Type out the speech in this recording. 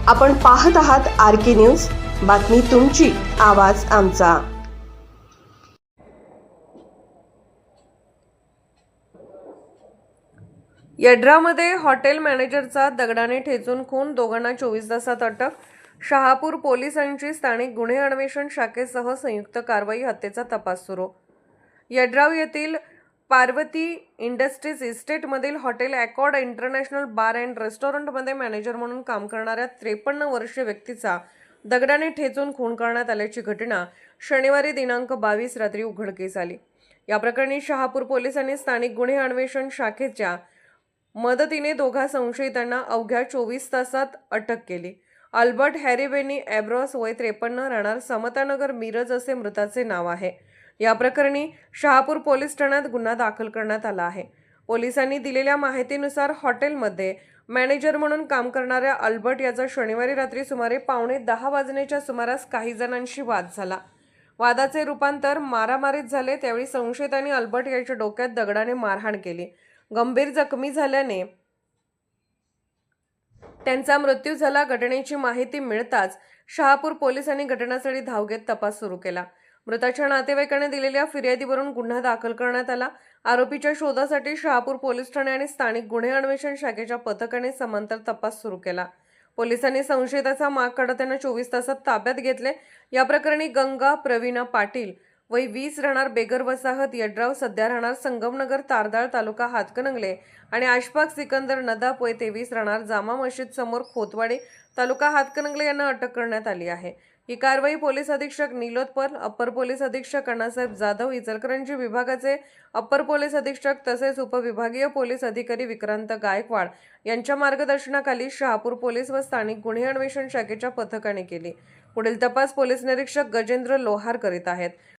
आपण पाहत आहात RK न्यूज, बातमी तुमची, आवाज आमचा। यड्रामध्ये हॉटेल मॅनेजरचा दगडाने ठेचून खून, दोघांना 24 तासात अटक। शहापूर पोलिसांची स्थानिक गुन्हे अन्वेषण शाखेसह संयुक्त कारवाई, हत्येचा तपास सुरू। यड्राव येथील पार्वती इंडस्ट्रीज इस्टेटमधील hotel accord international bar and रेस्टॉरंटमध्ये मॅनेजर म्हणून काम करणाऱ्या 53 वर्षीय व्यक्तीचा दगडाने ठेचून खून करण्यात आल्याची घटना शनिवारी दिनांक 22 रात्री उघडकीस आली। या प्रकरणी शहापूर पोलिसांनी स्थानिक गुन्हे अन्वेषण शाखेच्या मदतीने दोघा संशयितांना अवघ्या 24 तासात अटक केली। अल्बर्ट हॅरी बेनी एब्रॉस, वय 53, राहणार समतानगर, मिरज असे मृताचे नाव आहे। या प्रकरणी शहापूर पोलीस ठाण्यात गुन्हा दाखल करण्यात आला आहे। पोलिसांनी दिलेल्या माहितीनुसार हॉटेलमध्ये मॅनेजर म्हणून काम करणाऱ्या अल्बर्ट याचा शनिवारी रात्री सुमारे 9:15 वाजण्याच्या सुमारास काही जणांशी वाद झाला। वादाचे रूपांतर मारामारीत झाले। त्यावेळी संशयितांनी अल्बर्ट याच्या डोक्यात दगडाने मारहाण केली। गंभीर जखमी झाल्याने त्यांचा मृत्यू झाला। घटनेची माहिती मिळताच शहापूर पोलिसांनी घटनास्थळी धाव घेत तपास सुरू केला। मृताच्या नातेवाईकांनी दिलेल्या फिर्यादीवरून गुन्हा दाखल करण्यात आला। आरोपीच्या शोधासाठी शहापूर पोलीस ठाणे आणि स्थानिक गुन्हे अन्वेषण शाखेच्या पथकाने समांतर तपास सुरू केला। पोलिसांनी संशयिताचा माग काढत त्यांना 24 तासात ताब्यात घेतले। या प्रकरणी गंगा प्रवीणा पाटील, वय 20, राहणार बेगर वसाहत, यड्राव, सध्या राहणार संगमनगर, तारदाळ, तालुका हातकणंगले, आणि अशफाक सिकंदर नदाफ, वय 23, राहणार जामा मशीद समोर, खोतवाडी, तालुका हातकणंगले यांना अटक करण्यात आली आहे। ही कारवाई पोलीस अधीक्षक निलोत्पल, अप्पर पोलीस अधीक्षक अण्णासाहेब जाधव, इचलकरंजी विभागाचे अप्पर पोलीस अधीक्षक तसेच उपविभागीय पोलीस अधिकारी विक्रांत गायकवाड यांच्या मार्गदर्शनाखाली शहापूर पोलीस व स्थानिक गुन्हे अन्वेषण शाखेच्या पथकाने केली। पुढील तपास पोलीस निरीक्षक गजेंद्र लोहार करीत आहेत।